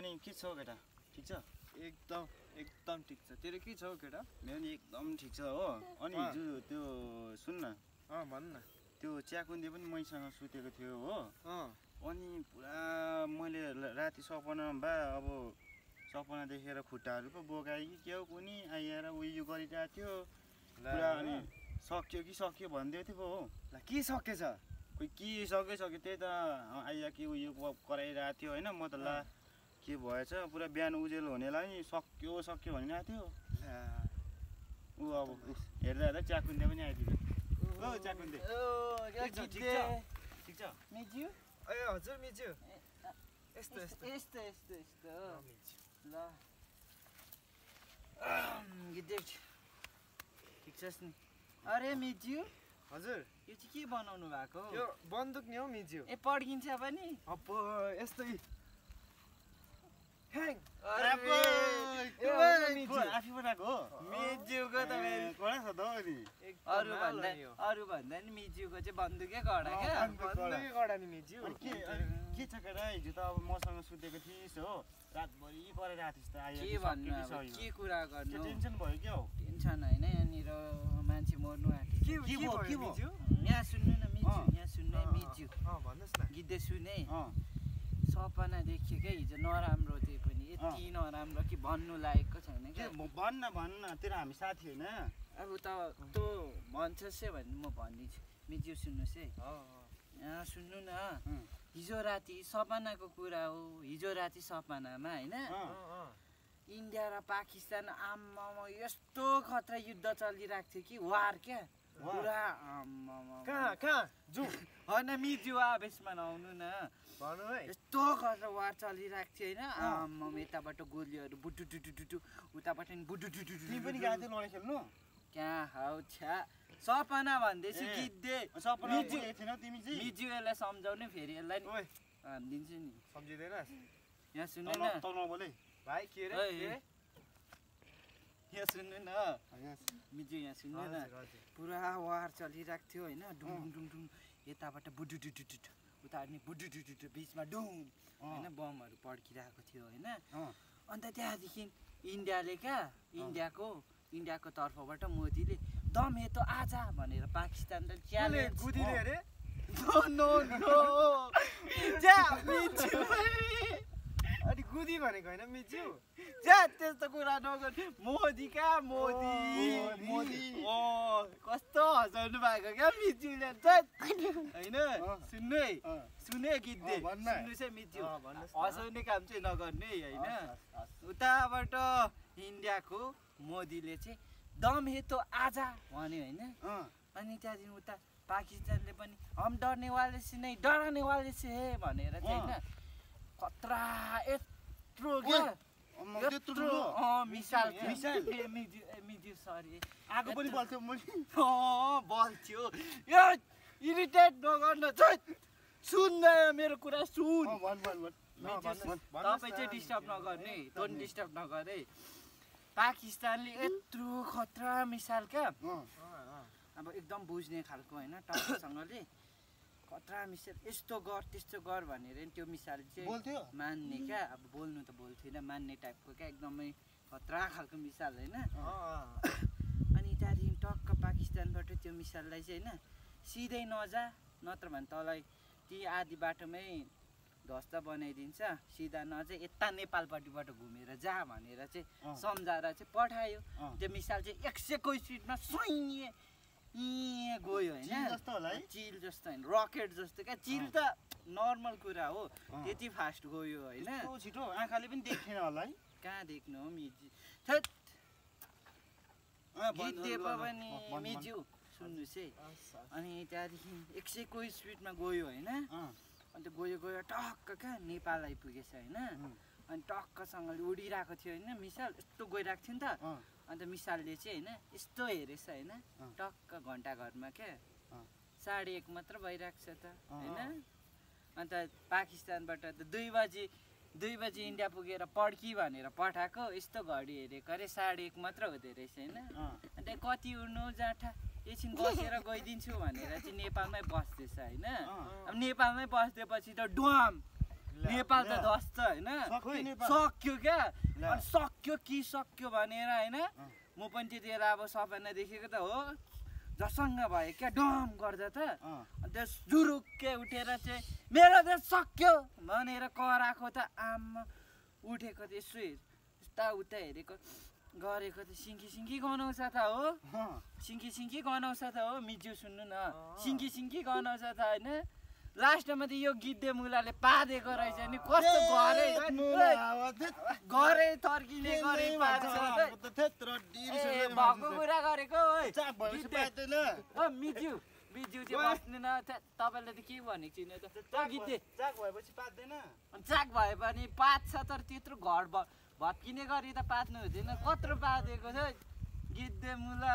अनि के छ केटा ठिक छ एकदम ठिक छ तेरो के छ केटा मेरो नि एकदम ठिक छ हो अनि हिजो त्यो सुन न भन् न त्यो च्याकुन्दी पनि मैसँग सुतेको थियो हो अनि पुरा मैले राति सपनामा बा अब सपना देखेर खुट्टाहरू पो बोकायो कि के हो कुनी आएर उयो गरिरहेको थियो पुरा अनि सक्यो भन्दै थियो हो ल के सकेछ खोइ के सक्यो त्यही त आइया के उयो कराइरहेको थियो होइन म त ला के भएछ पुरा बिहान उजेलो हुनेलाई नि सक्यो भनिरहेको थियो ऊ अब हेर्दा हेर्दा च्याकुन्दे पनि आइदियो ओ च्याकुन्दे ठिक छ मिज्यू ए हजुर मिज्यू यस्तो ल गिद्धे ठिक छस् नि अरे मिज्यू हजुर यो चाहिँ के बनाउनु भएको यो बन्दुक नि हो मिज्यू ए पड्किन्छ पनि अब यस्तै ह्याङ आफै बनाएको हो मिज्यूको त कडा छ त नि अरू भन्दा नि मिज्यूको चाहिँ बन्दुकै कडा क्या बन्दुकै कडा नि मिज्यू के छ केटा हिजो त अब मसँग सुतेको थिइस् हो रातभरि कराइरहेको थिइस् त के भन्नु अब के कुरा गर्नु टेन्सन भयो क्या हो टेन्सन होइन यहाँनिर मान्छे मर्नु आँटेको के भयो यहाँ सुन्नु न मिज्यू यहाँ सुन्नु है मिज्यू भन्नुहोस् न गीत सुने सपना देख्यो क्या हिजो नराम्रो त्यही पनि यति नराम्रो कि भन्नु लायकको छैन क्या भन्न तेरो हामी साथी होइन अब त तँ भन्छस् भने म भनिदिन्छु मिज्यू सुन्नुहोस् है यहाँ सुन्नु न हिजो राति सपनाको कुरा हो हिजो राति सपनामा होइन इन्डिया र पाकिस्तान आम्मामा यस्तो खतरा युद्ध चलिरहेको थियो कि वार क्या पुरा कहाँ जु होइन मिज्यू आवेशमा नआउनु न भन्नु है यस्तो खतरा वार चलिरहेको थियो होइन आम्मामा यताबाट गोलीहरू बुटुटुटुटु उताबाट नि बुटुटुटु तिमी पनि गएको थियो लडाइँ खेल्नु कहाँ हौ छ्या सपना भन्दैछु गिद्धे मिज्यू यसलाई सम्झाउने फेरि यसलाई दिन्छु नि सम्झिँदैनस् यहाँ सुन्नु न भाइ के रे यहाँ सुन्नु न मिज्यू यहाँ सुन्नु न पुरा वार चलिरहेको थियो होइन डुङ यताबाट बुडुटुटुटु उता नि बुडुटुटु बिचमा डुङ होइन बमहरू पड्किरहेको थियो होइन अन्त त्यहाँदेखि इन्डियाले क्या इन्डियाको तर्फबाट मोदीले दम हे त आजा भनेर पाकिस्तानले च्यालेन्ज गुदिले अरे अनि गुदी भनेको होइन मिज्यू त्यस्तो कुरा नगर्नु मोदी कस्तो हँसाउनु भएको क्या मिज्यूले होइन सुन्नु गिद्धे सुन्नुहोस् है मिज्यू हँसाउने काम चाहिँ नगर्ने होइन उताबाट इन्डियाको मोदीले चाहिँ दम हे तो आजा भन्यो होइन अनि त्यहाँदेखि उता पाकिस्तानले पनि हम डर्ने वाले से नै डराने वाले से हे भनेर चाहिँ होइन खतरा यत्रो क्या मिज्यू सरी आगो पनि बल्थ्यो बल्थ्यो यो इरिटेट नगर्न सुन्दैन मेरो कुरा सुन तपाईँ चाहिँ डिस्टर्ब नगर्ने तँ डिस्टर्ब नगर है पाकिस्तानले यत्रो खतरा मिसाइल क्या अब एकदम बुझ्ने खालको होइन टक्कसँगले खतरा मिसाइल यस्तो गर त्यस्तो गर भनेर त्यो मिसाइल चाहिँ मान्ने क्या अब बोल्नु त बोल्थेन मान्ने टाइपको क्या एकदमै खतरा खालको मिसाइल होइन अनि त्यहाँदेखि टक्क पाकिस्तानबाट त्यो मिसाइललाई चाहिँ होइन सिधै नजा नत्र भने तँलाई ती आधी बाटोमै ध्वस्त बनाइदिन्छ सिधा नजाई यता नेपालपट्टिबाट घुमेर जा भनेर चाहिँ सम्झाएर चाहिँ पठायो त्यो मिसाइल चाहिँ 100 को स्पिडमा सोइए गयो होइन चिल जस्तो होइन रकेट जस्तो क्या चिल त नर्मल कुरा हो त्यति फास्ट गयो होइन छिटो आँखाले पनि देख्थेन होला है कहाँ देख्नु हो मिज्यू पनि मिज्यू सुन्नुहोस् है अनि त्यहाँदेखि 100 को स्पिडमा गयो होइन अन्त गयो टक्क क्या नेपाल आइपुगेछ होइन अनि टक्कसँगले उडिरहेको थियो होइन मिसाइल यस्तो गइरहेको थियो नि त अन्त मिसाइलले चाहिँ होइन यस्तो हेरेछ होइन टक्क घन्टाघरमा क्या 1:30 मात्र भइरहेको छ त होइन अन्त पाकिस्तानबाट त 2 बजी इन्डिया पुगेर पड्की भनेर पठाएको यस्तो घडी हेरेको अरे 1:30 मात्र हुँदो रहेछ होइन अन्त कति उड्नु जाँठा एकछिन बसेर गइदिन्छु भनेर चाहिँ नेपालमै बस्दैछ होइन अब नेपालमै बस्देपछि त डुम नेपाल त धस्छ होइन सक्यो क्या अनि सक्यो कि सक्यो भनेर होइन म पनि त्यतिखेर अब सपना देखेको त हो झसङ्ग भयो क्या डम गर्दा त अन्त जुरुक्कै उठेर चाहिँ मेरो देश सक्यो भनेर कराएको त आमा उठेको त यसो यस्ता उता हेरेको गरेको त सिङ्की गनाउँछ त हो सिङ्की गनाउँछ त हो मिज्यू सुन्नु न सिङ्की गनाउँछ त होइन लास्टमा त यो गिद्धे मुलाले पादेको रहेछ नि कस्तो घरै तर्किने गरे भएको कुरा गरेको मिज्यू चाहिँ बस्नु न तपाईँले त के भनेको छैन त गिद्धे चाक भएपछि पाक्दैन चाक भए पनि पाक्छ तर त्यत्रो घर भत्किने गरी त पात्नु हुँदैन कत्रो पादेको छ गिद्धे मुला